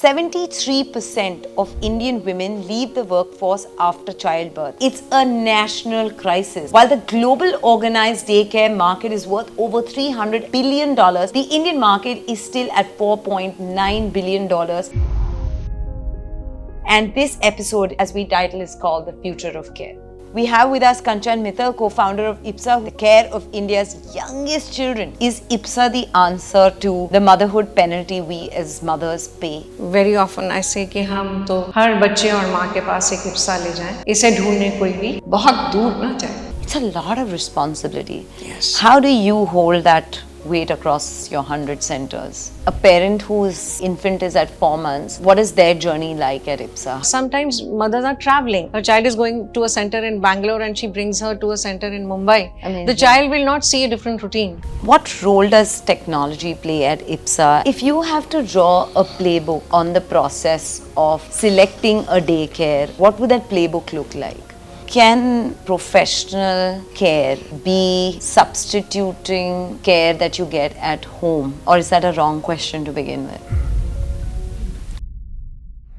73% of Indian women leave the workforce after childbirth. It's a national crisis. While the global organized daycare market is worth over $300 billion, the Indian market is still at $4.9 billion. And this episode, as we title, is called The Future of Care. We have with us Kanchan Mittal, co-founder of IPSA, the care of India's youngest children. Is IPSA the answer to the motherhood penalty we as mothers pay? Very often I say कि हम तो हर बच्चे और माँ के पास एक IPSA ले जाएं, इसे ढूंढने कोई भी बहुत दूर ना जाए. It's a lot of responsibility. Yes. How do you hold that weight across your 100 centers? A parent whose infant is at 4 months, what is their journey like at IPSA? Sometimes mothers are traveling. Her child is going to a center in Bangalore and she brings her to a center in Mumbai. Amazing. The child will not see a different routine. What role does technology play at IPSA? If you have to draw a playbook on the process of selecting a daycare, what would that playbook look like? Can professional care be substituting care that you get at home? Or is that a wrong question to begin with?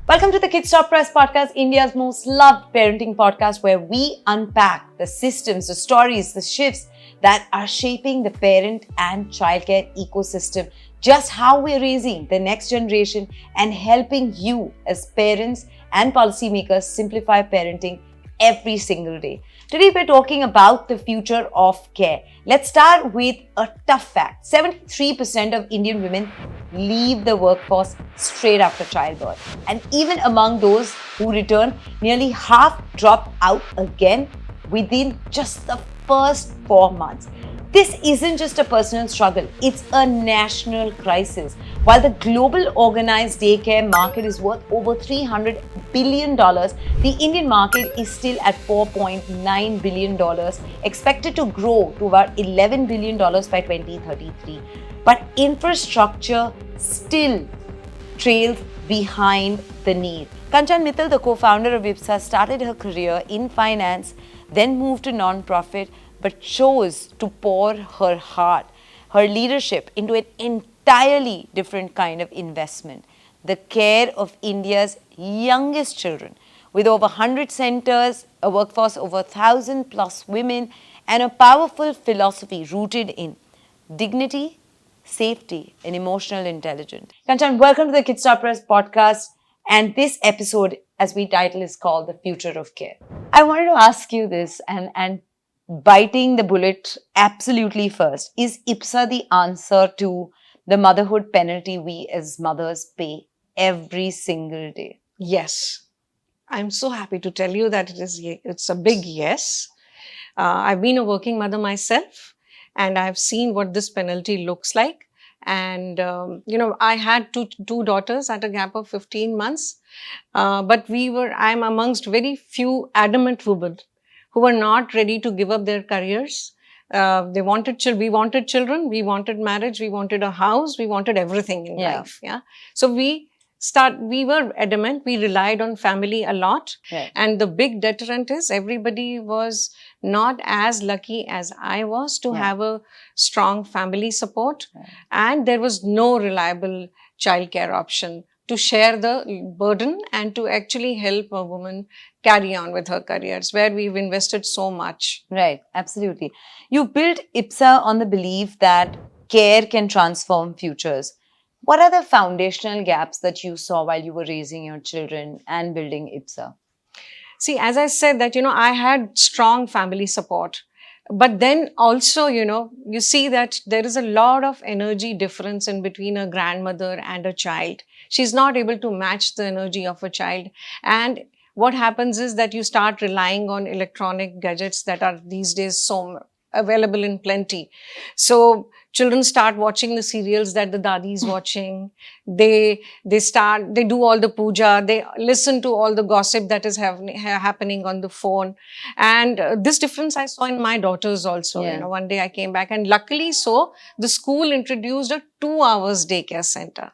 Welcome to the Kids Stop Press podcast, India's most loved parenting podcast, where we unpack the systems, the stories, the shifts that are shaping the parent and childcare ecosystem, just how we're raising the next generation and helping you as parents and policymakers simplify parenting every single day. Today we're talking about the future of care. Let's start with a tough fact. 73% of Indian women leave the workforce straight after childbirth. And even among those who return, nearly half drop out again within just the first 4 months. This isn't just a personal struggle, it's a national crisis. While the global organized daycare market is worth over $300 billion, the Indian market is still at $4.9 billion, expected to grow to about $11 billion by 2033. But infrastructure still trails behind the need. Kanchan Mittal, the co-founder of IPSA, started her career in finance, then moved to non-profit, but chose to pour her heart, her leadership into an entirely different kind of investment, the care of India's youngest children. With over 100 centers, a workforce over 1,000 plus women, and a powerful philosophy rooted in dignity, safety, and emotional intelligence. Kanchan, welcome to the Kids Stop Press podcast. And this episode, as we title, is called The Future of Care. I wanted to ask you this, and biting the bullet absolutely first. Is IPSA the answer to the motherhood penalty we as mothers pay every single day? Yes. I'm so happy to tell you that it's a big yes. I've been a working mother myself and I've seen what this penalty looks like. And, I had two daughters at a gap of 15 months. But I'm amongst very few adamant women who were not ready to give up their careers. We wanted children, we wanted marriage, we wanted a house, we wanted everything in life. Yeah. So we were adamant, we relied on family a lot. Right. And the big deterrent is everybody was not as lucky as I was to have a strong family support. Right. And there was no reliable childcare option to share the burden and to actually help a woman carry on with her careers, where we've invested so much. Right, absolutely. You built IPSA on the belief that care can transform futures. What are the foundational gaps that you saw while you were raising your children and building IPSA? See, as I said that, I had strong family support. But then also, you see that there is a lot of energy difference in between a grandmother and a child. She's not able to match the energy of a child. And what happens is that you start relying on electronic gadgets that are these days so available in plenty. So children start watching the serials that the dadi is watching. They do all the puja. They listen to all the gossip that is happening on the phone. And this difference I saw in my daughters also. Yeah. One day I came back and luckily the school introduced a 2 hours daycare center.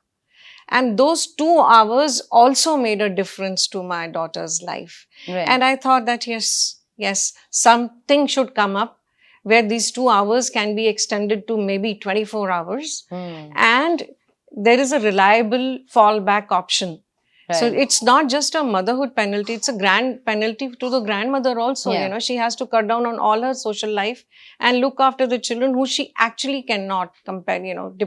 And those 2 hours also made a difference to my daughter's life. Right. And I thought that yes, something should come up where these 2 hours can be extended to maybe 24 hours. And there is a reliable fallback option. So Right. it's not just a motherhood penalty, it's a grand penalty to the grandmother also. Yeah. You know, she has to cut down on all her social life and look after the children who she actually cannot compare,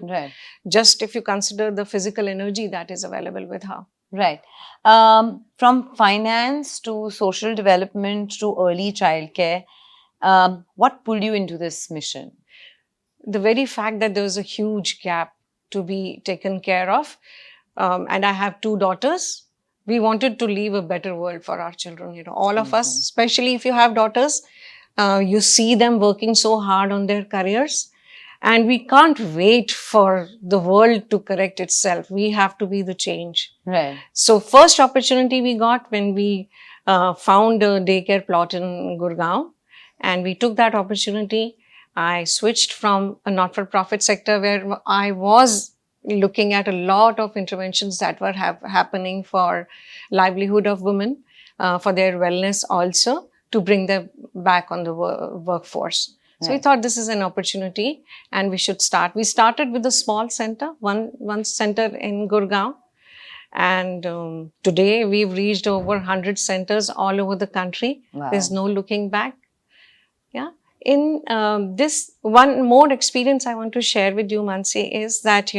Right. just if you consider the physical energy that is available with her. Right. From finance to social development to early childcare, what pulled you into this mission? The very fact that there was a huge gap to be taken care of, and I have two daughters, we wanted to leave a better world for our children. All of us, especially if you have daughters, you see them working so hard on their careers, and we can't wait for the world to correct itself. We have to be the change. Right. So first opportunity we got when we found a daycare plot in Gurgaon, and we took that opportunity. I switched from a not-for-profit sector where I was looking at a lot of interventions that were happening for livelihood of women, for their wellness also, to bring them back on the workforce. So we Right. thought this is an opportunity and we should start. We started with a small center, one center in Gurgaon. And today we've reached over 100 centers all over the country. Wow. There's no looking back. Yeah. In this one more experience I want to share with you, Mansi, is that,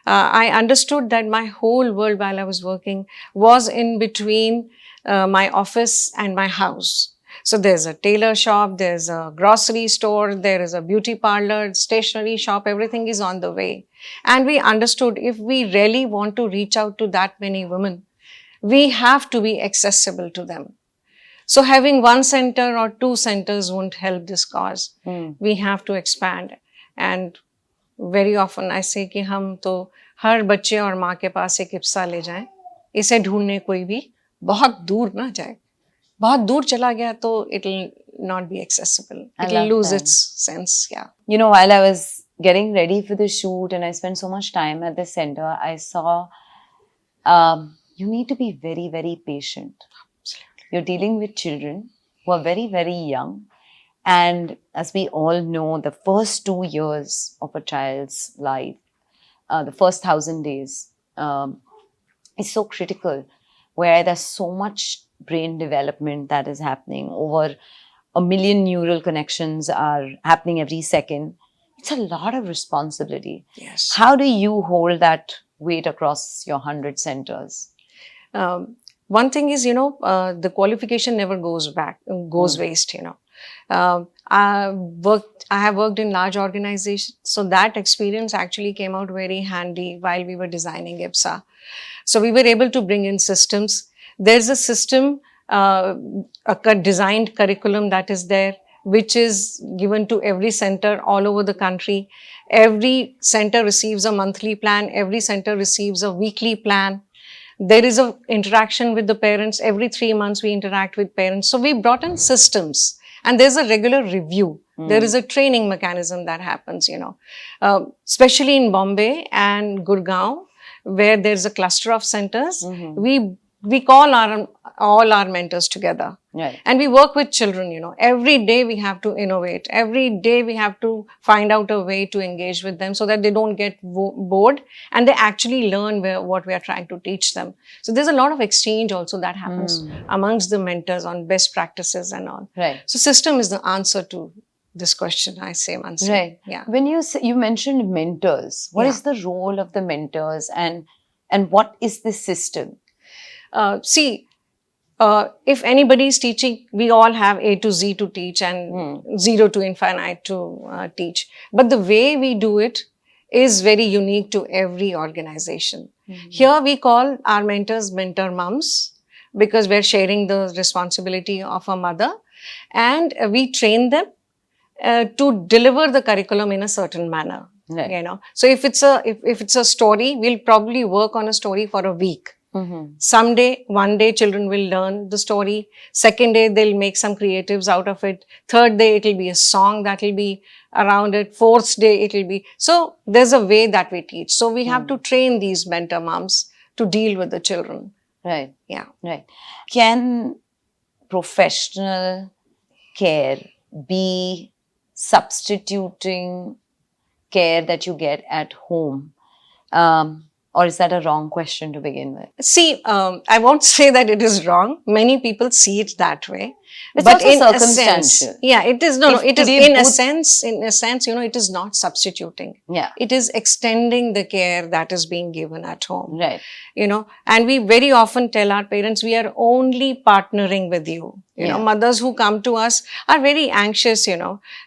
I understood that my whole world while I was working was in between my office and my house. So there's a tailor shop, there's a grocery store, there is a beauty parlor, stationery shop, everything is on the way. And we understood if we really want to reach out to that many women, we have to be accessible to them. So having one center or two centers won't help this cause. We have to expand. And very often I say कि हम तो हर बच्चे और माँ के पास एक इप्सा ले जाएं, इसे ढूंढने कोई भी बहुत दूर ना जाए. बहुत दूर चला गया तो it'll not be accessible. I It'll love lose that. its sense. Yeah. You know, while I was getting ready for the shoot and I spent so much time at the center, I saw you need to be very, very patient. You're dealing with children who are very, very young. And as we all know, the first 2 years of a child's life, the first 1,000 days, is so critical, where there's so much brain development that is happening. Over 1 million neural connections are happening every second. It's a lot of responsibility. Yes. How do you hold that weight across your 100 centers? One thing is, the qualification never goes waste, I have worked in large organizations. So that experience actually came out very handy while we were designing IPSA. So we were able to bring in systems. There's a system, a designed curriculum that is there, which is given to every center all over the country. Every center receives a monthly plan. Every center receives a weekly plan. There is an interaction with the parents. Every 3 months, we interact with parents. So we brought in systems, and there's a regular review. There is a training mechanism that happens, especially in Bombay and Gurgaon, where there's a cluster of centers. We call all our mentors together. Right. And we work with children, every day we have to innovate. Every day we have to find out a way to engage with them so that they don't get bored and they actually learn what we are trying to teach them. So there's a lot of exchange also that happens amongst the mentors on best practices and all. Right. So system is the answer to this question, I say, Mansi. Right. Yeah. When you mentioned mentors, what is the role of the mentors and what is the system? If anybody is teaching, we all have A to Z to teach and 0 to infinite to teach. But the way we do it is very unique to every organization. Here we call our mentors mentor moms because we're sharing the responsibility of a mother, and we train them to deliver the curriculum in a certain manner. Right. So if it's a story, we'll probably work on a story for a week. One day children will learn the story. Second day, they'll make some creatives out of it. Third day, it'll be a song that will be around it. Fourth day, it'll be. So there's a way that we teach. So we have to train these mentor moms to deal with the children. Right. Yeah. Right. Can professional care be substituting care that you get at home? Or is that a wrong question to begin with? See, I won't say that it is wrong. Many people see it that way. It's But also in a sense, circumstantial. yeah, it is, no, If it is today in a both- sense, it is not substituting. Yeah, It is extending the care that is being given at home. right. And we very often tell our parents, we are only partnering with you. Yeah. Mothers who come to us are very anxious,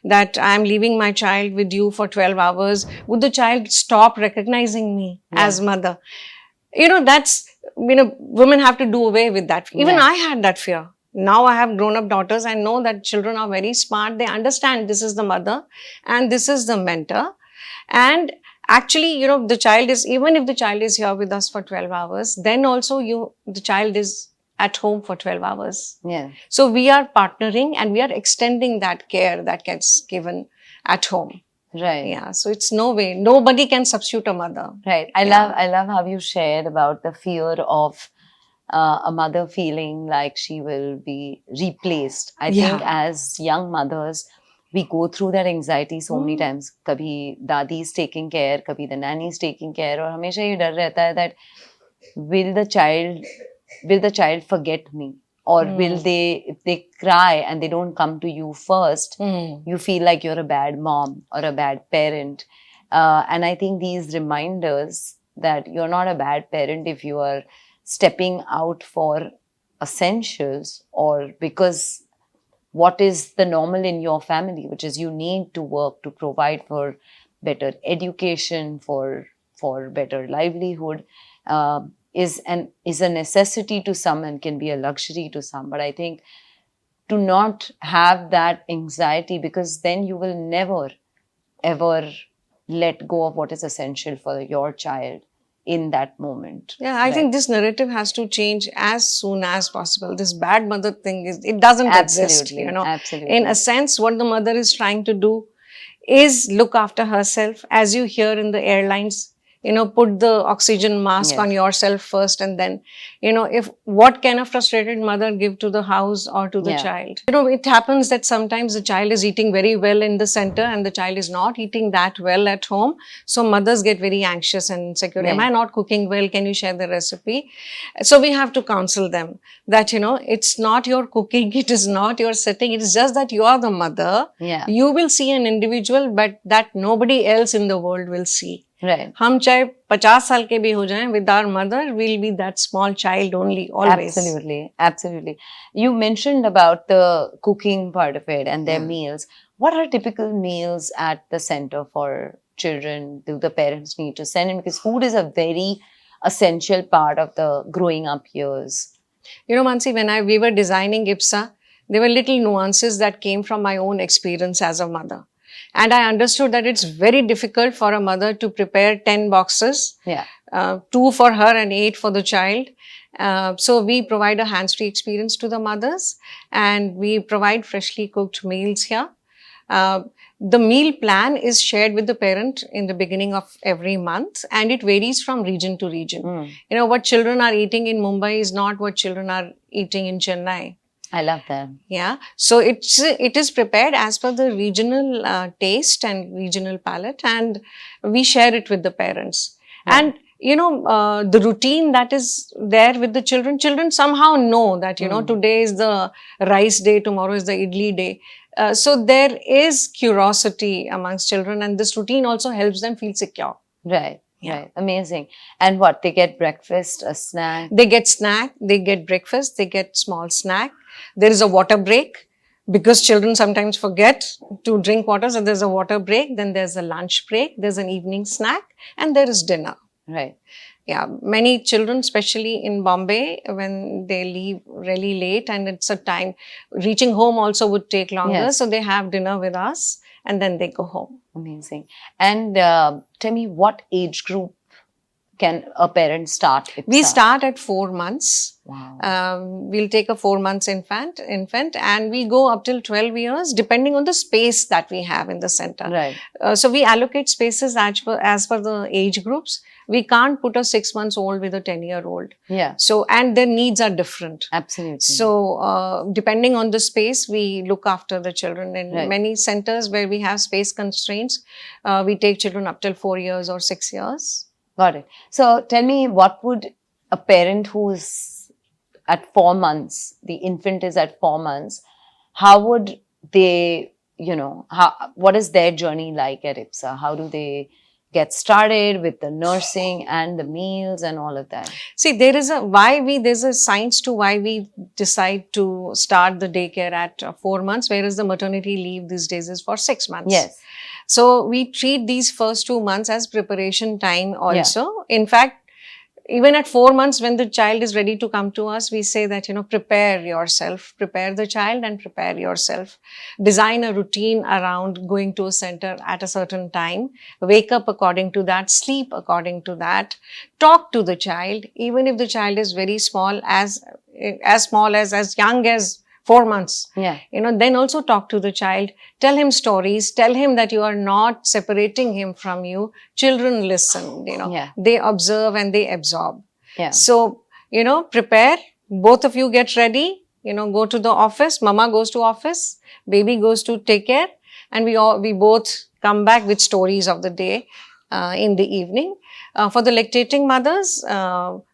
that I'm leaving my child with you for 12 hours. Would the child stop recognizing me as mother? Women have to do away with that. Even I had that fear. Now I have grown up daughters. I know that children are very smart. They understand this is the mother and this is the mentor. And actually, the child is, even if the child is here with us for 12 hours, then also the child is at home for 12 hours. Yeah. So we are partnering and we are extending that care that gets given at home. Right. Yeah. So it's nobody can substitute a mother. Right. I love how you shared about the fear of a mother feeling like she will be replaced. I think as young mothers, we go through that anxiety so many times. Kabhi dadi is taking care, kabhi the nanny is taking care, और हमेशा ये डर रहता है that will the child forget me? Or will they, if they cry and they don't come to you first, you feel like you're a bad mom or a bad parent. And I think these reminders that you're not a bad parent if you are stepping out for essentials or because what is the normal in your family, which is you need to work to provide for better education, for better livelihood, is a necessity to some and can be a luxury to some. But I think to not have that anxiety, because then you will never, ever let go of what is essential for your child in that moment. Yeah, I think this narrative has to change as soon as possible. This bad mother thing it doesn't exist. Absolutely. In a sense, what the mother is trying to do is look after herself. As you hear in the airlines, put the oxygen mask on yourself first, and then, if what can a frustrated mother give to the house or to the child? It happens that sometimes the child is eating very well in the center and the child is not eating that well at home. So mothers get very anxious and insecure. Am I not cooking well? Can you share the recipe? So we have to counsel them that, it's not your cooking, it is not your setting, it is just that you are the mother. Yeah. You will see an individual, but that nobody else in the world will see. Right. हम चाहे 50 साल के भी हो जाएं, with our mother will be that small child only, always. Absolutely. You mentioned about the cooking part of it and their meals. What are typical meals at the center for children? Do the parents need to send in? Because food is a very essential part of the growing up years. Mansi, when we were designing IPSA, there were little nuances that came from my own experience as a mother. And I understood that it's very difficult for a mother to prepare 10 boxes, 2 for her and 8 for the child. So we provide a hands-free experience to the mothers and we provide freshly cooked meals here. The meal plan is shared with the parent in the beginning of every month and it varies from region to region. What children are eating in Mumbai is not what children are eating in Chennai. I love that. Yeah. So it is prepared as per the regional taste and regional palate and we share it with the parents. And, the routine that is there with the children somehow know that, today is the rice day, tomorrow is the idli day. So there is curiosity amongst children and this routine also helps them feel secure. Right. Amazing. And what? They get breakfast, a snack? They get snack, they get breakfast, they get small snack. There is a water break because children sometimes forget to drink water. So there's a water break, then there's a lunch break, there's an evening snack and there is dinner. Right. Yeah. Many children, especially in Bombay, when they leave really late and it's a time, reaching home also would take longer. Yes. So they have dinner with us and then they go home. Amazing. And tell me, what age group can a parent start IPSA? We start at 4 months. Wow. We'll take a 4 months infant and we go up till 12 years depending on the space that we have in the center. Right. So we allocate spaces as per the age groups. We can't put a 6 months old with a 10-year-old. Yeah. So, and their needs are different. Absolutely. So, depending on the space, we look after the children. In many centers where we have space constraints, we take children up till 4 years or 6 years. Got it. So tell me, what would a parent who's at 4 months, the infant is at 4 months, how would they, what is their journey like at IPSA? How do they get started with the nursing and the meals and all of that? See, there's a science to why we decide to start the daycare at 4 months, whereas the maternity leave these days is for 6 months. Yes. So we treat these first 2 months as preparation time also. Yeah. In fact, even at 4 months, when the child is ready to come to us, we say that, prepare yourself, prepare the child and prepare yourself. Design a routine around going to a center at a certain time. Wake up according to that, sleep according to that. Talk to the child, even if the child is very small, as young as 4 months. Yeah. Then also talk to the child, tell him stories, tell him that you are not separating him from you. Children listen, Yeah. they observe and they absorb. Yeah. So, prepare, both of you get ready, go to the office, mama goes to office, baby goes to take care, and we both come back with stories of the day in the evening. For the lactating mothers,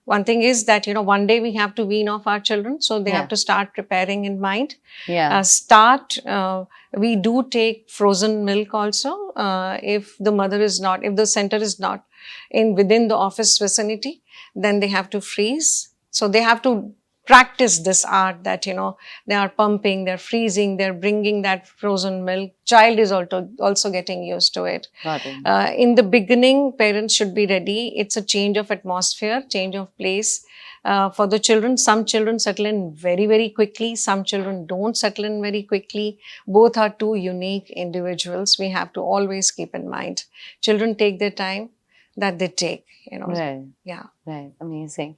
one thing is that, one day we have to wean off our children. So they have to start preparing in mind. Yeah. We do take frozen milk also. If the center is not within the office vicinity, then they have to freeze. So they have to practice this art that, they are pumping, they're freezing, they're bringing that frozen milk. Child is also getting used to it. Got it. In the beginning, parents should be ready. It's a change of atmosphere, change of place. For the children, some children settle in very, very quickly. Some children don't settle in very quickly. Both are two unique individuals. We have to always keep in mind. Children take their time that they take, Right. Yeah. Right. Amazing.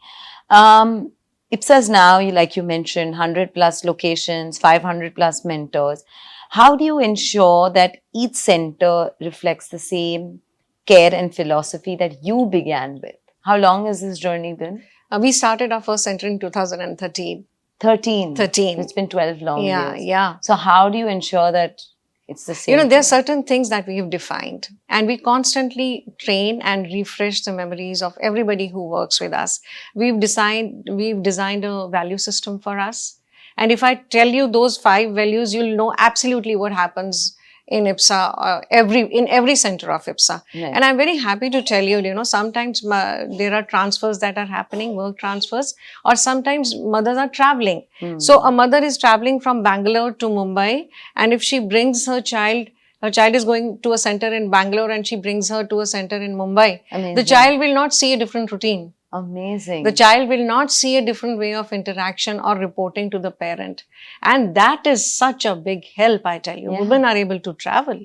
IPSA's now, like you mentioned, 100 plus locations, 500 plus mentors. How do you ensure that each center reflects the same care and philosophy that you began with? How long has this journey been? We started our first center in 2013. 13. 13. It's been 12 long years. Yeah. So how do you ensure that it's the same? There are certain things that we have defined, and we constantly train and refresh the memories of everybody who works with us. We've designed a value system for us. And if I tell you those 5 values, you'll know absolutely what happens in IPSA, in every center of IPSA. Right. And I'm very happy to tell you, sometimes there are transfers that are happening, work transfers, or sometimes mothers are traveling. So a mother is traveling from Bangalore to Mumbai, and if she brings her child is going to a center in Bangalore and she brings her to a center in Mumbai, Amazing. The child will not see a different routine. Amazing. The child will not see a different way of interaction or reporting to the parent. And that is such a big help, I tell you. Yeah. Women are able to travel.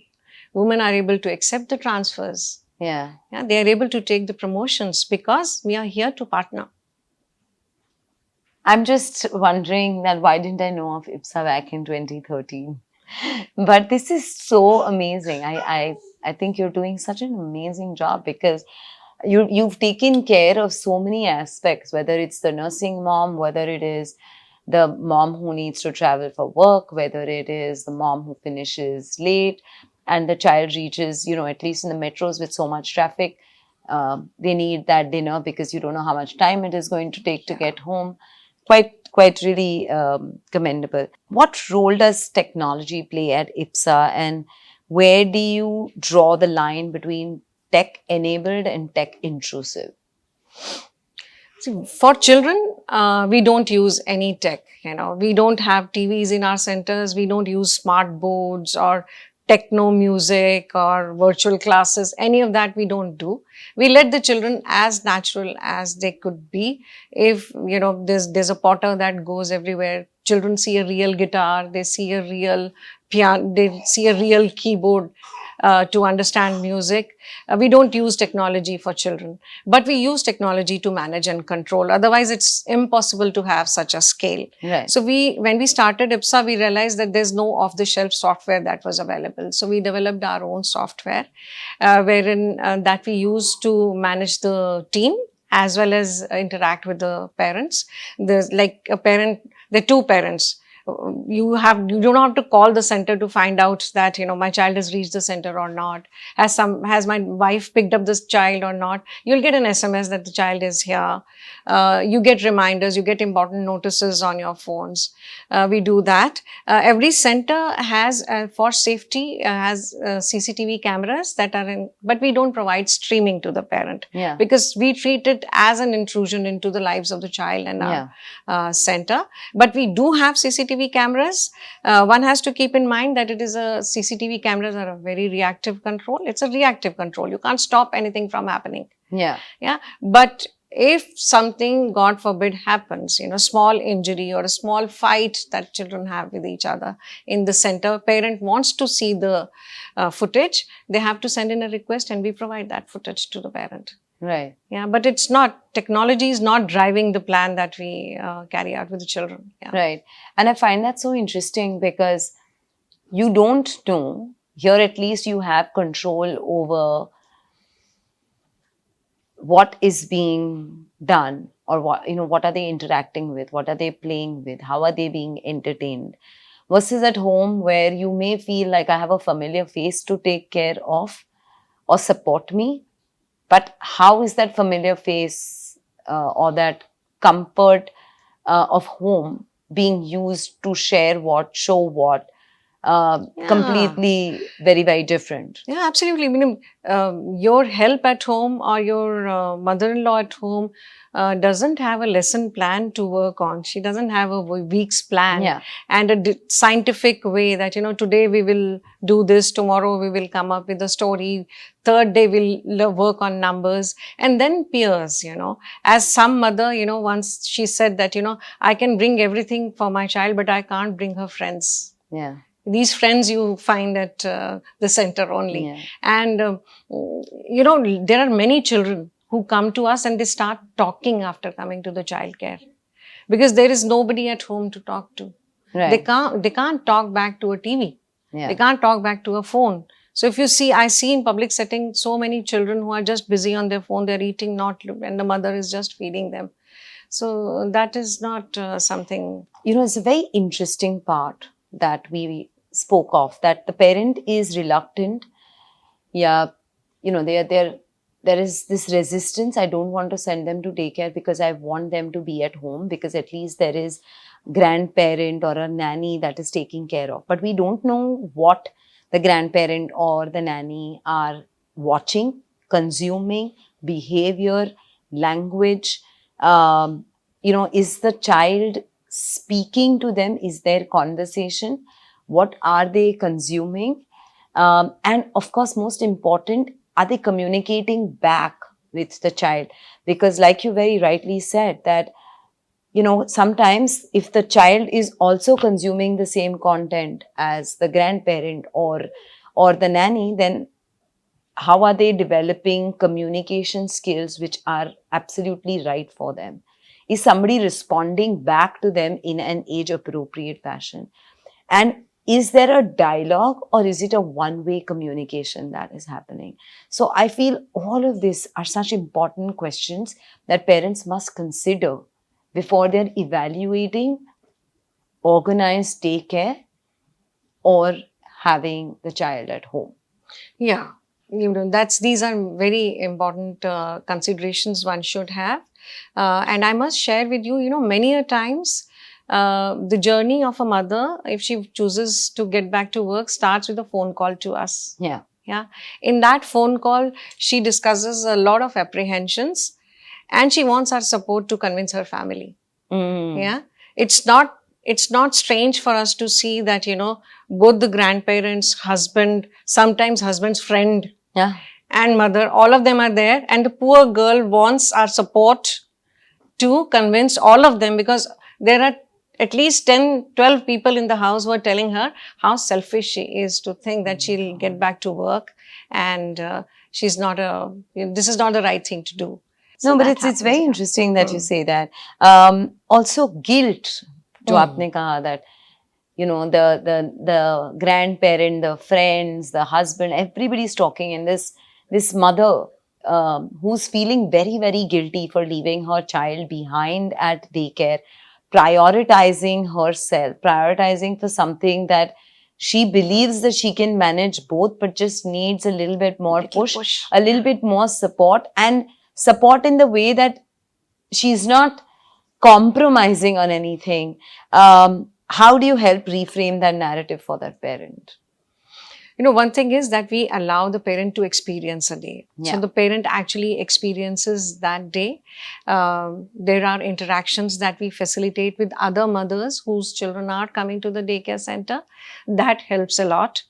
Women are able to accept the transfers. Yeah. They are able to take the promotions because we are here to partner. I'm just wondering that why didn't I know of IPSA back in 2013? But this is so amazing. I think you're doing such an amazing job because you've taken care of so many aspects, whether it's the nursing mom, whether it is the mom who needs to travel for work, whether it is the mom who finishes late and the child reaches, at least in the metros with so much traffic, they need that dinner because you don't know how much time it is going to take to get home. Quite really commendable. What role does technology play at IPSA, and where do you draw the line between tech-enabled and tech-intrusive? See, for children, we don't use any tech. We don't have TVs in our centers. We don't use smart boards or techno music or virtual classes. Any of that we don't do. We let the children as natural as they could be. If, there's a potter that goes everywhere. Children see a real guitar. They see a real piano. They see a real keyboard. To understand music. We don't use technology for children, but we use technology to manage and control. Otherwise, it's impossible to have such a scale. Right. So when we started IPSA, we realized that there's no off-the-shelf software that was available. So we developed our own software, wherein that we use to manage the team as well as interact with the parents. There's like there are 2 parents. you don't have to call the center to find out that, my child has reached the center or not. Has my wife picked up this child or not? You'll get an SMS that the child is here. You get reminders, you get important notices on your phones. We do that. Every center has, for safety, has CCTV cameras that are in, but we don't provide streaming to the parent. Yeah. Because we treat it as an intrusion into the lives of the child and our center. But we do have CCTV cameras. One has to keep in mind that it is CCTV cameras are a very reactive control. It's a reactive control. You can't stop anything from happening. Yeah. Yeah. But if something, God forbid, happens, small injury or a small fight that children have with each other in the center, parent wants to see the footage, they have to send in a request and we provide that footage to the parent. Right. Yeah, but it's not, technology is not driving the plan that we carry out with the children. Yeah. Right. And I find that so interesting because you don't know, here at least you have control over what is being done, or what are they interacting with, what are they playing with, how are they being entertained, versus at home where you may feel like I have a familiar face to take care of or support me, but how is that familiar face or that comfort of home being used to share what, show what? Completely very, very different. Yeah, absolutely. I mean, your help at home or your mother-in-law at home doesn't have a lesson plan to work on. She doesn't have a week's plan and a scientific way that, today we will do this, tomorrow we will come up with a story, third day we'll work on numbers, and then peers, As some mother, once she said that, I can bring everything for my child, but I can't bring her friends. Yeah. These friends you find at the center only. Yeah. And, there are many children who come to us and they start talking after coming to the childcare because there is nobody at home to talk to. Right. They can't talk back to a TV. Yeah. They can't talk back to a phone. So if you see, I see in public setting so many children who are just busy on their phone, they're eating and the mother is just feeding them. So that is not something. It's a very interesting part that we spoke of, that the parent is reluctant. Yeah, there is this resistance. I don't want to send them to daycare because I want them to be at home, because at least there is grandparent or a nanny that is taking care of. But we don't know what the grandparent or the nanny are watching, consuming, behavior, language. Is the child speaking to them? Is there conversation? What are they consuming? And of course, most important, are they communicating back with the child? Because like you very rightly said that, sometimes if the child is also consuming the same content as the grandparent or the nanny, then how are they developing communication skills which are absolutely right for them? Is somebody responding back to them in an age-appropriate fashion? And is there a dialogue, or is it a one-way communication that is happening? So I feel all of these are such important questions that parents must consider before they're evaluating organized daycare or having the child at home. Yeah, these are very important considerations one should have. And I must share with you, many a times, the journey of a mother, if she chooses to get back to work, starts with a phone call to us. Yeah. Yeah. In that phone call, she discusses a lot of apprehensions and she wants our support to convince her family. Yeah. It's not strange for us to see that, both the grandparents, husband, sometimes husband's friend and mother, all of them are there. And the poor girl wants our support to convince all of them, because there are at least 10, 12 people in the house who are telling her how selfish she is to think that she'll get back to work and this is not the right thing to do. So no, but it's very interesting that you say that. Also guilt, जो आपने कहा that, the grandparent, the friends, the husband, everybody's talking, and this mother who's feeling very, very guilty for leaving her child behind at daycare, prioritizing herself, prioritizing for something that she believes that she can manage both, but just needs a little bit more push, a little bit more support, and support in the way that she's not compromising on anything. How do you help reframe that narrative for that parent? One thing is that we allow the parent to experience a day. Yeah. So the parent actually experiences that day. There are interactions that we facilitate with other mothers whose children are coming to the daycare center. That helps a lot.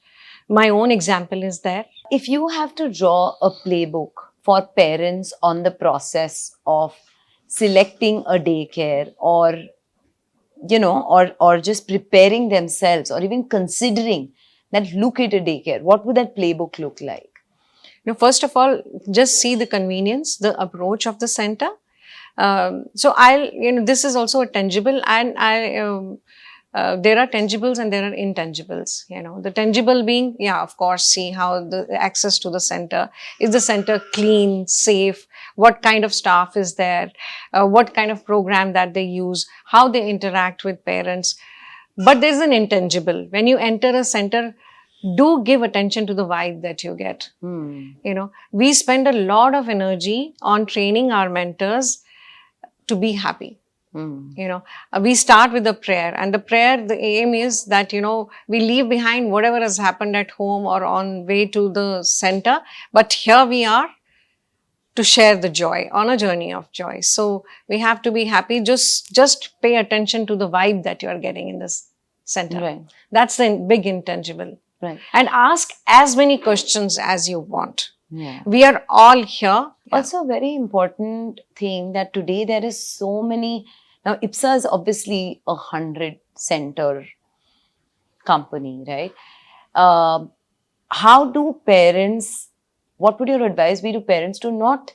My own example is there. If you have to draw a playbook for parents on the process of selecting a daycare, or or just preparing themselves, or even considering that look at a daycare, what would that playbook look like? First of all, just see the convenience, the approach of the center. This is also a tangible, and there are tangibles and there are intangibles. The tangible being, of course, see how the access to the center. Is the center clean, safe? What kind of staff is there? What kind of program that they use? How they interact with parents? But there's an intangible. When you enter a center, do give attention to the vibe that you get. We spend a lot of energy on training our mentors to be happy. We start with a prayer, and the aim is that, we leave behind whatever has happened at home or on way to the center. But here we are to share the joy, on a journey of joy. So we have to be happy. Just pay attention to the vibe that you are getting in this center. Right. That's the big intangible. Right. And ask as many questions as you want. Yeah. We are all here. Also, a very important thing that today there is so many. Now, IPSA is obviously 100-center company, right? How do parents, what would your advice be to parents to not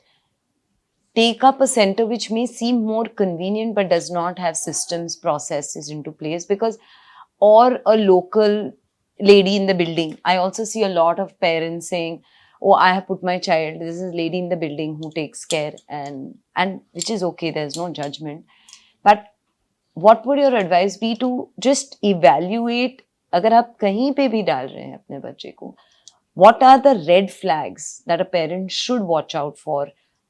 take up a center which may seem more convenient but does not have systems, processes into place? Because, or a local lady in the building. I also see a lot of parents saying, oh, I have put my child, this is a lady in the building who takes care, and which is okay, there's no judgment. But what would your advice be to just evaluate, अगर आप कहीं पे भी डाल रहे हैं अपने बच्चे को, what are the red flags that a parent should watch out for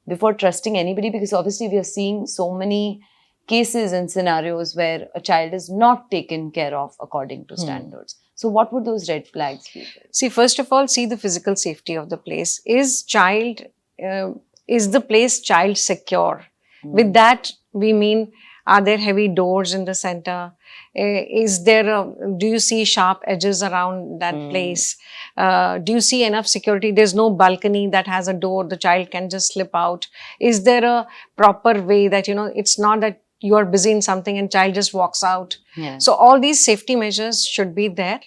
before trusting anybody? Because obviously we are seeing so many cases and scenarios where a child is not taken care of according to standards. So what would those red flags be? See, first of all, see the physical safety of the place. Is the place child secure? With that, we mean, are there heavy doors in the center? Do you see sharp edges around that place? Do you see enough security? There's no balcony that has a door, the child can just slip out. Is there a proper way that, it's not that you are busy in something and child just walks out. Yeah. So all these safety measures should be there.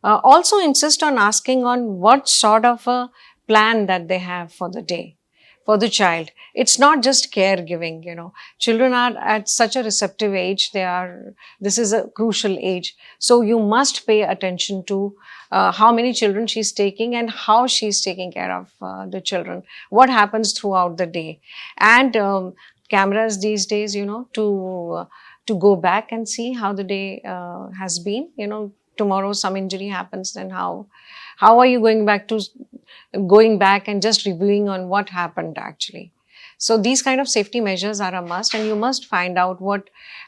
Also insist on asking on what sort of a plan that they have for the day, for the child. It's not just caregiving, Children are at such a receptive age. This is a crucial age. So you must pay attention to how many children she's taking and how she's taking care of the children. What happens throughout the day. And cameras these days, to go back and see how the day has been. Tomorrow some injury happens, then how are you going back and just reviewing on what happened actually. So these kind of safety measures are a must, and you must find out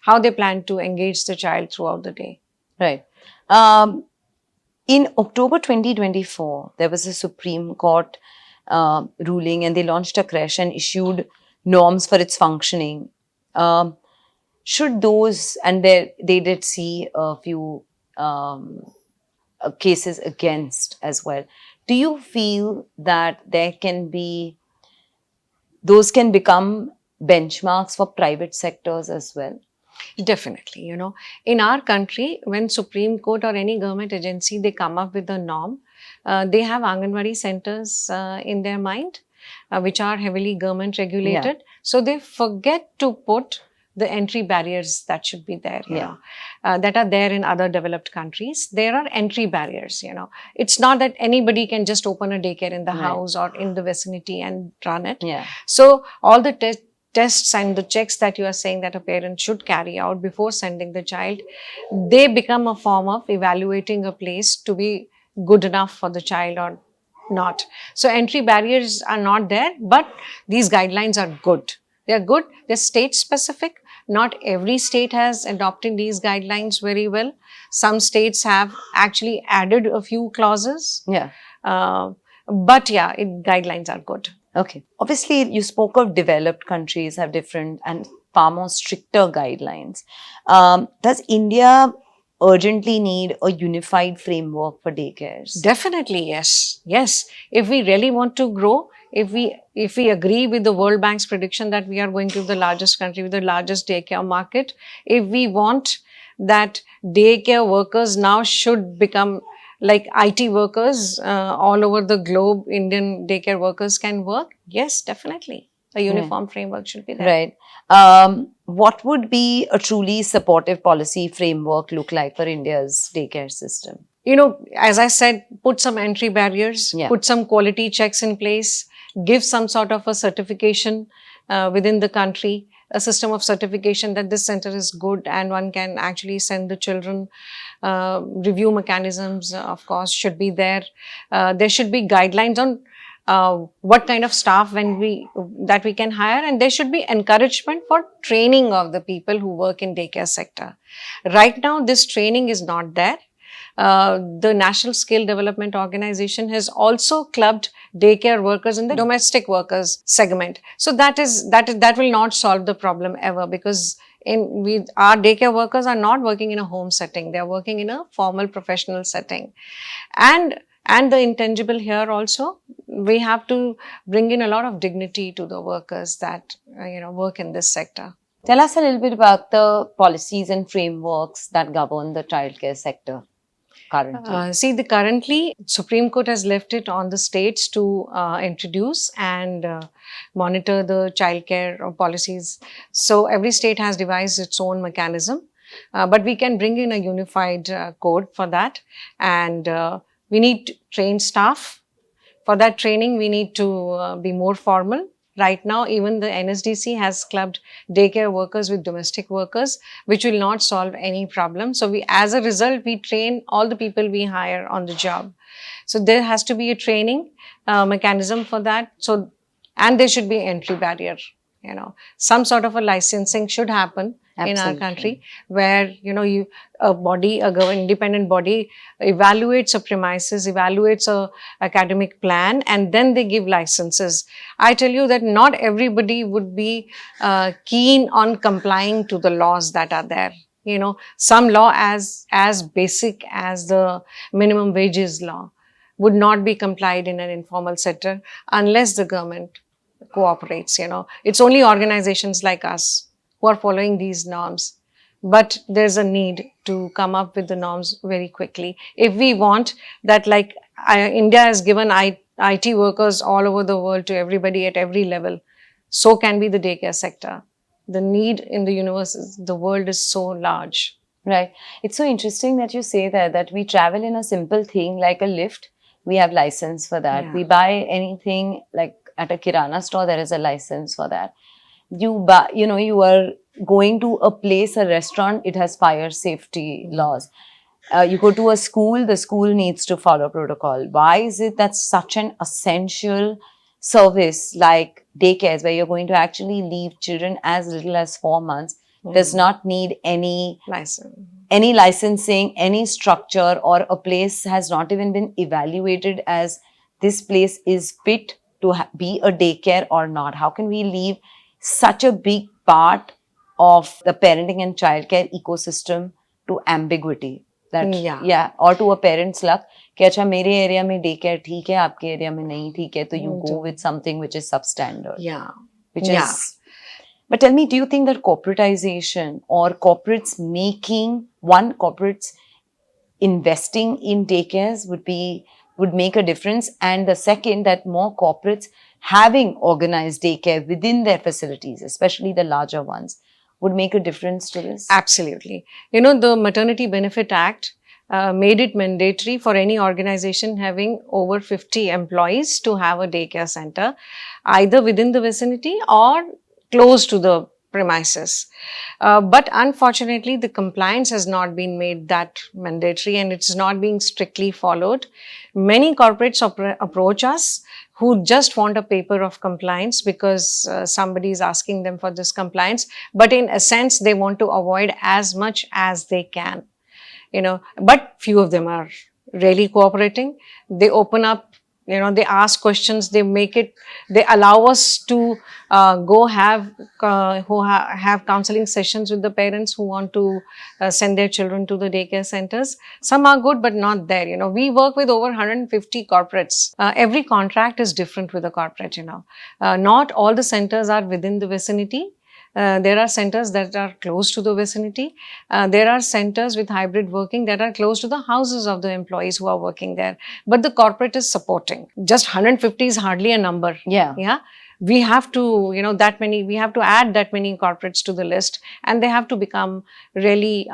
how they plan to engage the child throughout the day. Right. In October 2024, there was a Supreme Court ruling, and they launched a creche and issued norms for its functioning. Should those, and they did see a few cases against as well. Do you feel that those can become benchmarks for private sectors as well? Definitely. In our country, when Supreme Court or any government agency, they come up with a norm, they have Anganwadi centers in their mind, which are heavily government regulated. Yeah. So they forget to put the entry barriers that should be there, that are there in other developed countries. There are entry barriers, It's not that anybody can just open a daycare in the house or in the vicinity and run it. Yeah. So all the tests and the checks that you are saying that a parent should carry out before sending the child, they become a form of evaluating a place to be good enough for the child or not. So entry barriers are not there, but these guidelines are good. They're good. They're state specific. Not every state has adopted these guidelines very well. Some states have actually added a few clauses. Yeah. But yeah, guidelines are good. Okay. Obviously, you spoke of developed countries have different and far more stricter guidelines. Does India urgently need a unified framework for daycares? Definitely, yes. Yes. If we really want to grow, if we agree with the World Bank's prediction that we are going to be the largest country with the largest daycare market, if we want that daycare workers now should become like IT workers all over the globe, Indian daycare workers can work, yes, definitely. A uniform framework should be there. Right. What would be a truly supportive policy framework look like for India's daycare system? As I said, put some entry barriers, put some quality checks in place, give some sort of a certification within the country, a system of certification that this center is good and one can actually send the children. Review mechanisms, of course, should be there. There should be guidelines on what kind of staff that we can hire, and there should be encouragement for training of the people who work in daycare sector. Right now, this training is not there. The National Skill Development Organization has also clubbed daycare workers in the domestic workers segment. So that will not solve the problem ever, because our daycare workers are not working in a home setting. They are working in a formal professional setting. And the intangible here also, we have to bring in a lot of dignity to the workers that work in this sector. Tell us a little bit about the policies and frameworks that govern the childcare sector currently. Currently, Supreme Court has left it on the states to introduce and monitor the childcare policies. So every state has devised its own mechanism, but we can bring in a unified code for that. And we need trained staff. For that training, we need to be more formal. Right now, even the NSDC has clubbed daycare workers with domestic workers, which will not solve any problem. So as a result, we train all the people we hire on the job. So there has to be a training mechanism for that. And there should be entry barrier. Some sort of a licensing should happen. Absolutely. In our country, where a independent body evaluates a premises, evaluates a academic plan, and then they give licenses. I tell you that not everybody would be keen on complying to the laws that are there. Some law as basic as the minimum wages law would not be complied in an informal sector unless the government cooperates. It's only organizations like us who are following these norms. But there's a need to come up with the norms very quickly. If we want that, India has given IT workers all over the world to everybody at every level, so can be the daycare sector. The need in the world is so large. Right. It's so interesting that you say that we travel in a simple thing like a lift. We have license for that. Yeah. We buy anything like at a Kirana store, there is a license for that. You are going to a place, a restaurant, it has fire safety laws. You go to a school, the school needs to follow protocol. Why is it that such an essential service like daycares, where you're going to actually leave children as little as 4 months, does not need any licensing, any structure, or a place has not even been evaluated as this place is fit to be a daycare or not? How can we leave such a big part of the parenting and childcare ecosystem to ambiguity? Or to a parent's luck कि अच्छा मेरे area में day care ठीक है, आपके area में नहीं ठीक है, तो you go with something which is substandard. But tell me, do you think that corporatization or corporates investing in daycares would make a difference? And the second, that more corporates having organized daycare within their facilities, especially the larger ones, would make a difference to this? Absolutely. The Maternity Benefit Act made it mandatory for any organization having over 50 employees to have a daycare center, either within the vicinity or close to the premises. But unfortunately, the compliance has not been made that mandatory and it's not being strictly followed. Many corporates approach us who just want a paper of compliance because somebody is asking them for this compliance. But in a sense, they want to avoid as much as they can. But few of them are really cooperating. They open up, they ask questions, they allow us to go have counseling sessions with the parents who want to send their children to the daycare centers. Some are good, but not there. We work with over 150 corporates. Every contract is different with a corporate. Not all the centers are within the vicinity. There are centers that are close to the vicinity. There are centers with hybrid working that are close to the houses of the employees who are working there. But the corporate is supporting. Just 150 is hardly a number. Yeah. We have to, we have to add that many corporates to the list, and they have to become really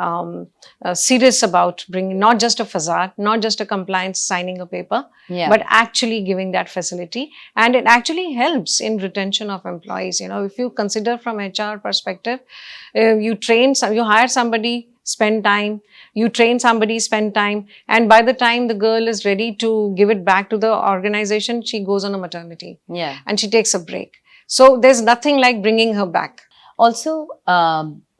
serious about bringing not just a facade, not just a compliance signing a paper, but actually giving that facility. And it actually helps in retention of employees. If you consider from HR perspective, you hire somebody, spend time, you train somebody, spend time, and by the time the girl is ready to give it back to the organization, she goes on a maternity. And she takes a break. So there's nothing like bringing her back. Also,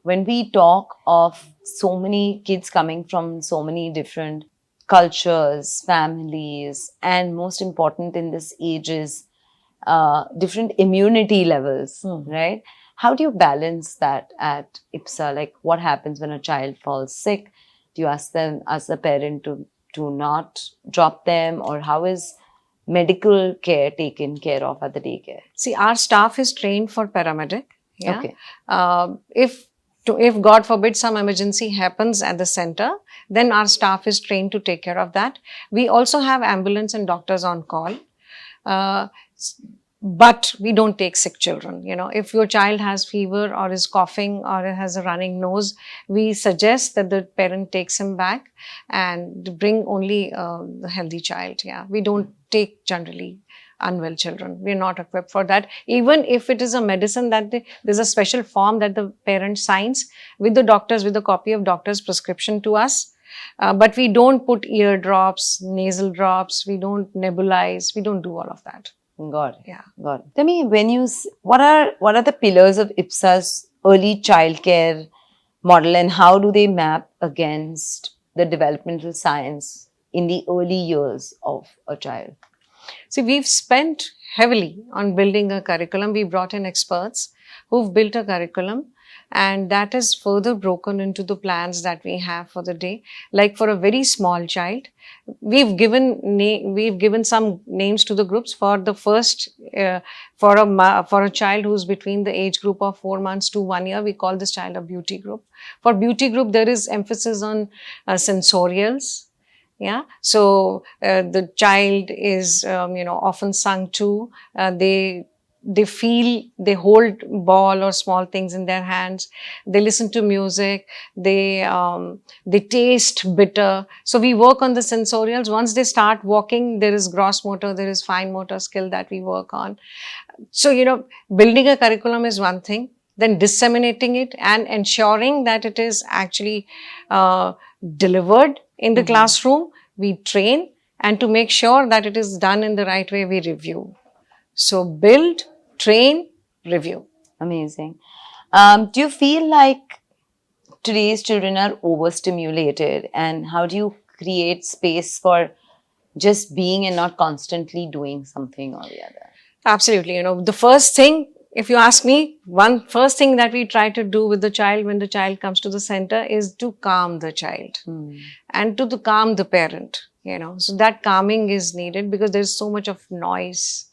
when we talk of so many kids coming from so many different cultures, families, and most important in this age is different immunity levels, right? How do you balance that at IPSA? Like, what happens when a child falls sick? Do you ask them as a parent to not drop them, or how is medical care taken care of at the daycare? See, our staff is trained for paramedic. Yeah. Okay. If God forbid some emergency happens at the center, then our staff is trained to take care of that. We also have ambulance and doctors on call. But we don't take sick children. If your child has fever or is coughing or has a running nose, we suggest that the parent takes him back and bring only the healthy child. Yeah, we don't take generally unwell children. We're not equipped for that. Even if it is a medicine there's a special form that the parent signs with the doctors, with a copy of doctor's prescription to us. But we don't put ear drops, nasal drops. We don't nebulize. We don't do all of that. Got it. Yeah. Got it. Tell me, what are the pillars of IPSA's early childcare model, and how do they map against the developmental science in the early years of a child? See, we've spent heavily on building a curriculum. We brought in experts who've built a curriculum, and that is further broken into the plans that we have for the day. Like for a very small child, we've given some names to the groups. For the first, for a child who's between the age group of 4 months to 1 year, we call this child a beauty group. For beauty group, there is emphasis on sensorials. Yeah, so the child is often sung to. They feel, they hold ball or small things in their hands. They listen to music. They taste bitter. So we work on the sensorials. Once they start walking, there is gross motor, there is fine motor skill that we work on. So, building a curriculum is one thing. Then disseminating it and ensuring that it is actually delivered in the classroom. We train, and to make sure that it is done in the right way, we review. So build, train, review. Amazing. Do you feel like today's children are overstimulated, and how do you create space for just being and not constantly doing something or the other? Absolutely. The first thing, if you ask me, first thing that we try to do with the child when the child comes to the center is to calm the child and to calm the parent. So that calming is needed because there's so much of noise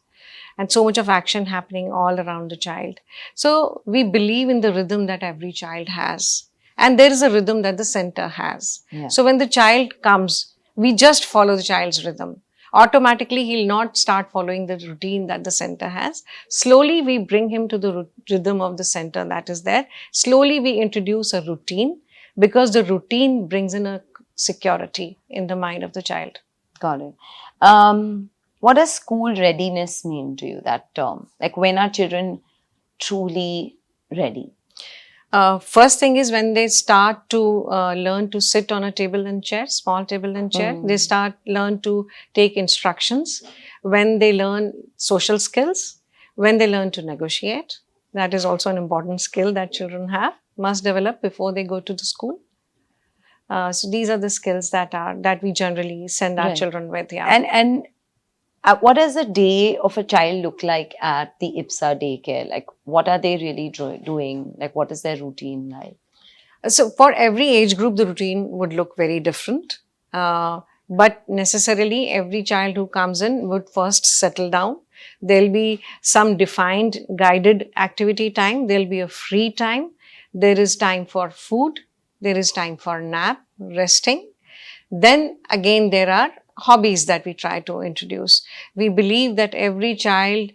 and so much of action happening all around the child. So we believe in the rhythm that every child has, and there is a rhythm that the center has. Yeah. So when the child comes, we just follow the child's rhythm. Automatically, he'll not start following the routine that the center has. Slowly, we bring him to the rhythm of the center that is there. Slowly, we introduce a routine because the routine brings in a security in the mind of the child. Got it. What does school readiness mean to you, that term? Like, when are children truly ready? First thing is when they start to learn to sit on a table and chair, small table and chair, they learn to take instructions. When they learn social skills, when they learn to negotiate, that is also an important skill that children must develop before they go to the school. So these are the skills that we generally send our Right. children with. Yeah. And what does a day of a child look like at the IPSA daycare? Like, what are they really doing? Like, what is their routine like? So for every age group, the routine would look very different. But necessarily, every child who comes in would first settle down. There'll be some defined guided activity time. There'll be a free time. There is time for food. There is time for nap, resting. Then again, there are hobbies that we try to introduce. We believe that every child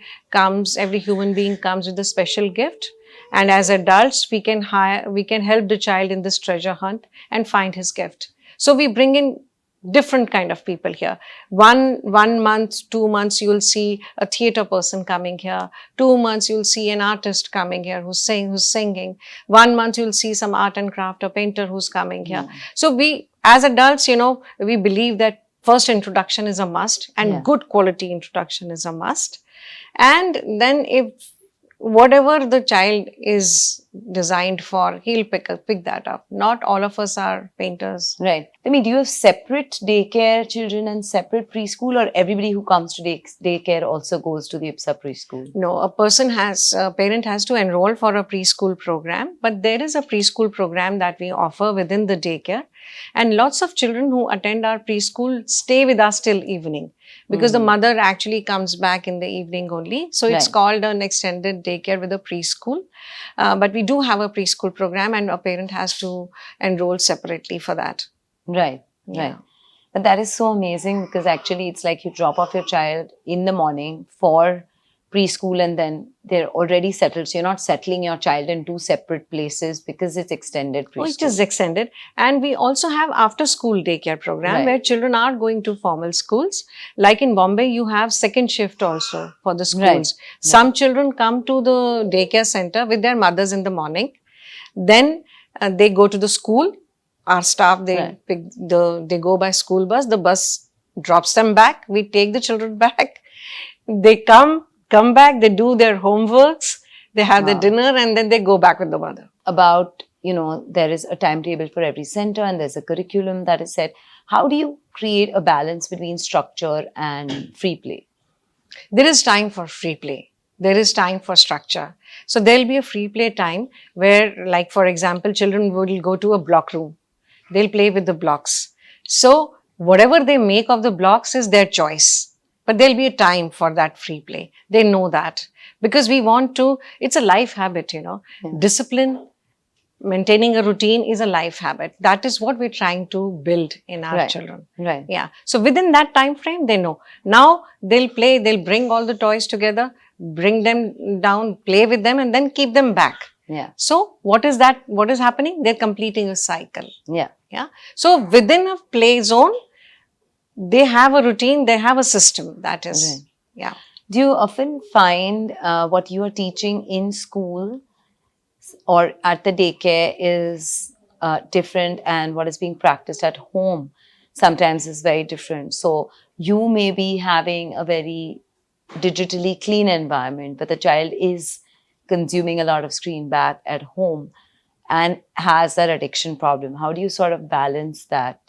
every human being comes with a special gift. And as adults, we can help the child in this treasure hunt and find his gift. So we bring in different kind of people here. One month, 2 months, you'll see a theater person coming here. 2 months, you'll see an artist coming here who's singing. 1 month, you'll see some art and craft, a painter who's coming here. So we, as adults, we believe that first introduction is a must, and good quality introduction is a must. And then if whatever the child is designed for, he'll pick that up. Not all of us are painters. Right. I mean, do you have separate daycare children and separate preschool, or everybody who comes to daycare also goes to the IPSA preschool? No, a parent has to enroll for a preschool program, but there is a preschool program that we offer within the daycare. And lots of children who attend our preschool stay with us till evening, because the mother actually comes back in the evening only. So it's called an extended daycare with a preschool. But we do have a preschool program, and a parent has to enroll separately for that. Right, right. But that is so amazing, because actually it's like you drop off your child in the morning for preschool and then they're already settled. So you're not settling your child in two separate places because it's extended preschool. It is extended. And we also have after school daycare program where children are going to formal schools. Like in Bombay, you have second shift also for the schools. Some children come to the daycare center with their mothers in the morning. Then they go to the school. Our staff, they go by school bus. The bus drops them back. We take the children back. They come back, they do their homeworks, they have the dinner, and then they go back with the mother. About, there is a timetable for every center and there's a curriculum that is set. How do you create a balance between structure and free play? There is time for free play. There is time for structure. So there'll be a free play time where, like, for example, children will go to a block room. They'll play with the blocks. So whatever they make of the blocks is their choice. But there'll be a time for that free play. They know that. Because we want to, it's a life habit, Discipline, maintaining a routine is a life habit. That is what we're trying to build in our children. Right. Yeah. So within that time frame, they know. Now they'll play, they'll bring all the toys together, bring them down, play with them, and then keep them back. Yeah. So what is happening? They're completing a cycle. Yeah. Yeah. So within a play zone, they have a routine, they have a system. That is, Do you often find what you are teaching in school or at the daycare is different, and what is being practiced at home sometimes is very different? So you may be having a very digitally clean environment, but the child is consuming a lot of screen back at home and has that addiction problem. How do you sort of balance that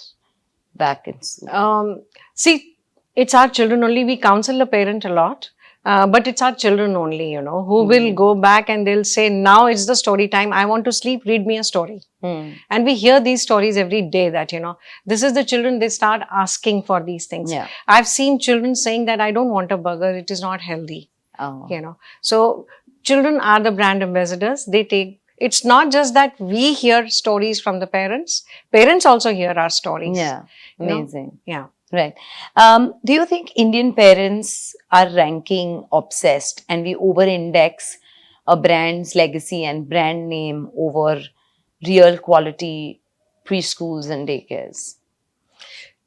back in school? See, it's our children only. We counsel the parent a lot, but it's our children only, who will go back and they'll say, now it's the story time. I want to sleep. Read me a story. And we hear these stories every day that, this is the children, they start asking for these things. Yeah. I've seen children saying that I don't want a burger. It is not healthy. So children are the brand ambassadors. It's not just that we hear stories from the parents. Parents also hear our stories. Yeah. Amazing. Yeah. Right. Do you think Indian parents are ranking obsessed and we over-index a brand's legacy and brand name over real quality preschools and daycares?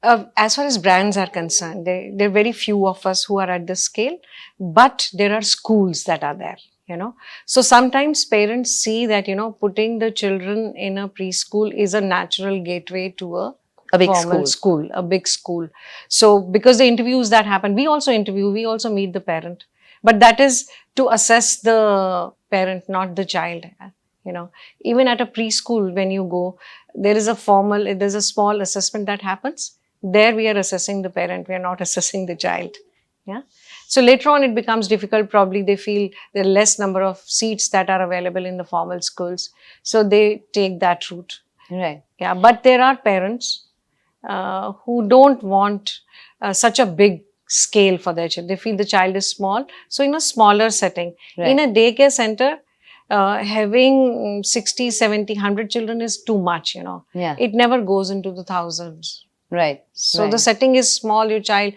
As far as brands are concerned, there are very few of us who are at this scale, but there are schools that are there. So sometimes parents see that, putting the children in a preschool is a natural gateway to A big formal school. a big school. So because the interviews that happen, we also interview, we also meet the parent, but that is to assess the parent, not the child. Even at a preschool, when you go, there's a small assessment that happens. There we are assessing the parent, we are not assessing the child. Yeah. So later on it becomes difficult. Probably they feel there are less number of seats that are available in the formal schools, so they take that route. Right. Yeah, but there are parents who don't want such a big scale for their child. They feel the child is small. So in a smaller setting, Right. in a daycare center, having 60, 70, 100 children is too much, Yeah. It never goes into the thousands. Right. So the Right. setting is small, your child,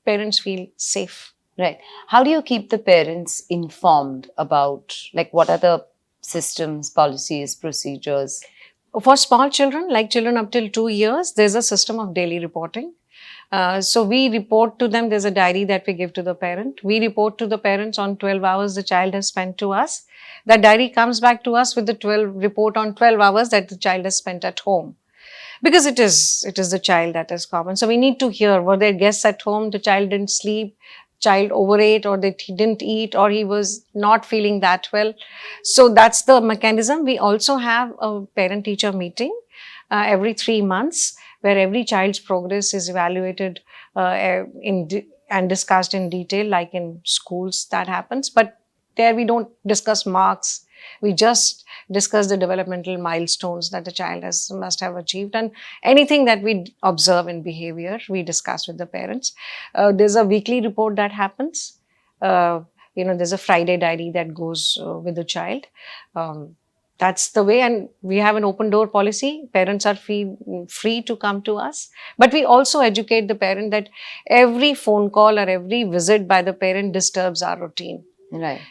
parents feel safe. Right. How do you keep the parents informed about, like, what are the systems, policies, procedures? For small children, like children up till 2 years, there's a system of daily reporting. So we report to them, there's a diary that we give to the parent. We report to the parents on 12 hours the child has spent to us. That diary comes back to us with the 12 report on 12 hours that the child has spent at home. Because it is the child that is common. So we need to hear, were there guests at home, the child didn't sleep, child overate, or that he didn't eat, or he was not feeling that well. So that's the mechanism. We also have a parent teacher meeting every 3 months, where every child's progress is evaluated and discussed in detail, like in schools that happens. But there we don't discuss marks. We just discuss the developmental milestones that the child must have achieved, and anything that we observe in behavior, we discuss with the parents. There's a weekly report that happens. There's a Friday diary that goes with the child. That's the way, and we have an open door policy. Parents are free to come to us, but we also educate the parent that every phone call or every visit by the parent disturbs our routine. Right.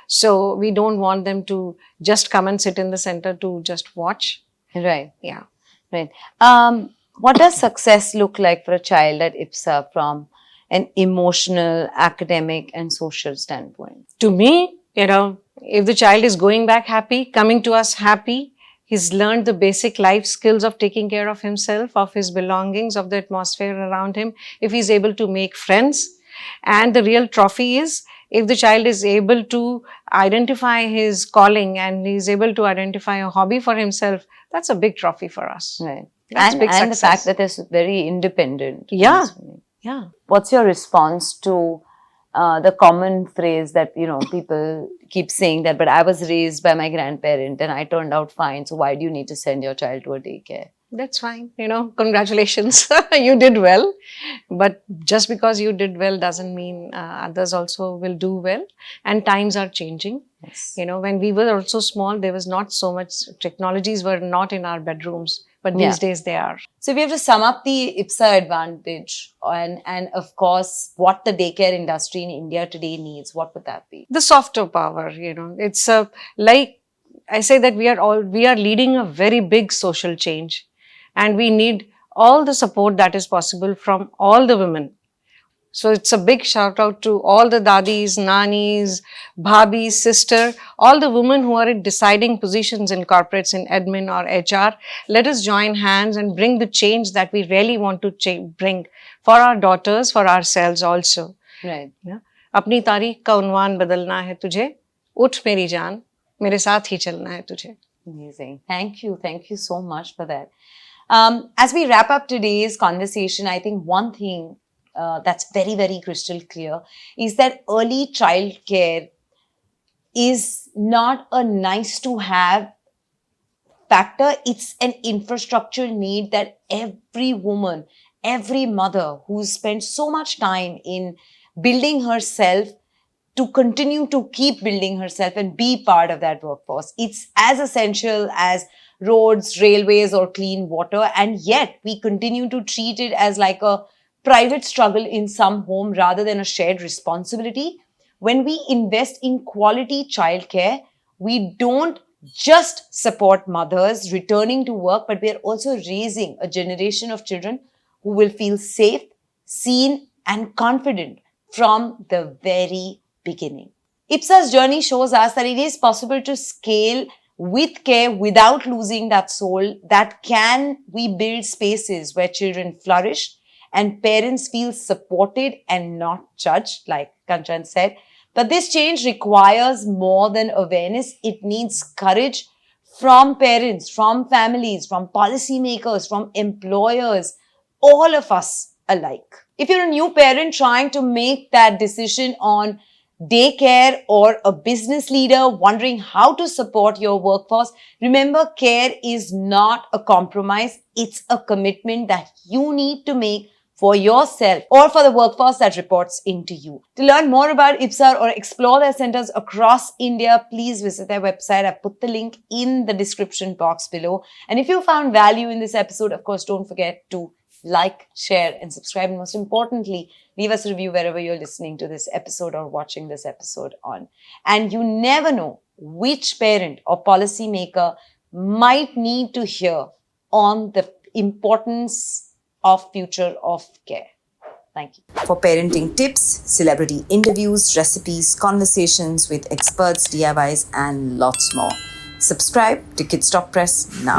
So we don't want them to just come and sit in the center to just watch. Right. Yeah. Right. What does success look like for a child at IPSA from an emotional, academic, and social standpoint? To me, if the child is going back happy, coming to us happy, he's learned the basic life skills of taking care of himself, of his belongings, of the atmosphere around him, if he's able to make friends. And the real trophy is if the child is able to identify his calling and he's able to identify a hobby for himself, that's a big trophy for us. Right. That's and big and the success. fact that they're very independent. Yeah. Yeah. What's your response to the common phrase that, people keep saying that, but I was raised by my grandparent and I turned out fine, so why do you need to send your child to a daycare? That's fine. Congratulations. You did well. But just because you did well doesn't mean others also will do well. And times are changing. Yes. When we were also small, there was not so much, technologies were not in our bedrooms. But these days they are. So if we have to sum up the IPSA advantage and of course, what the daycare industry in India today needs, what would that be? The softer power, it's like I say that we are leading a very big social change. And we need all the support that is possible from all the women. So it's a big shout out to all the dadis, nanis, bhabis, sister, all the women who are in deciding positions in corporates, in admin or HR. Let us join hands and bring the change that we really want to bring for our daughters, for ourselves also. Right. अपनी तारीख का उन्वान बदलना है तुझे, उठ मेरी जान, मेरे साथ ही चलना है तुझे. Amazing. Thank you so much for that. As we wrap up today's conversation, I think one thing that's very, very crystal clear is that early child care is not a nice to have factor. It's an infrastructure need that every woman, every mother who's spent so much time in building herself to continue to keep building herself and be part of that workforce. It's as essential as roads, railways, or clean water. And yet we continue to treat it as like a private struggle in some home rather than a shared responsibility. When we invest in quality childcare, we don't just support mothers returning to work, but we are also raising a generation of children who will feel safe, seen, and confident from the very beginning. IPSA's journey shows us that it is possible to scale with care without losing that soul. That can we build spaces where children flourish and parents feel supported and not judged, like Kanchan said. But this change requires more than awareness. It needs courage from parents, from families, from policymakers, from employers, all of us alike. If you're a new parent trying to make that decision on daycare or a business leader wondering how to support your workforce, remember, care is not a compromise. It's a commitment that you need to make for yourself or for the workforce that reports into you. To learn more about IPSA or explore their centers across India, please visit their website. I've put the link in the description box below. And if you found value in this episode, of course, don't forget to like, share, and subscribe. And most importantly, leave us a review wherever you're listening to this episode or watching this episode on. And you never know which parent or policymaker might need to hear on the importance of future of care. Thank you. For parenting tips, celebrity interviews, recipes, conversations with experts, DIYs, and lots more, subscribe to Kids Talk Press now.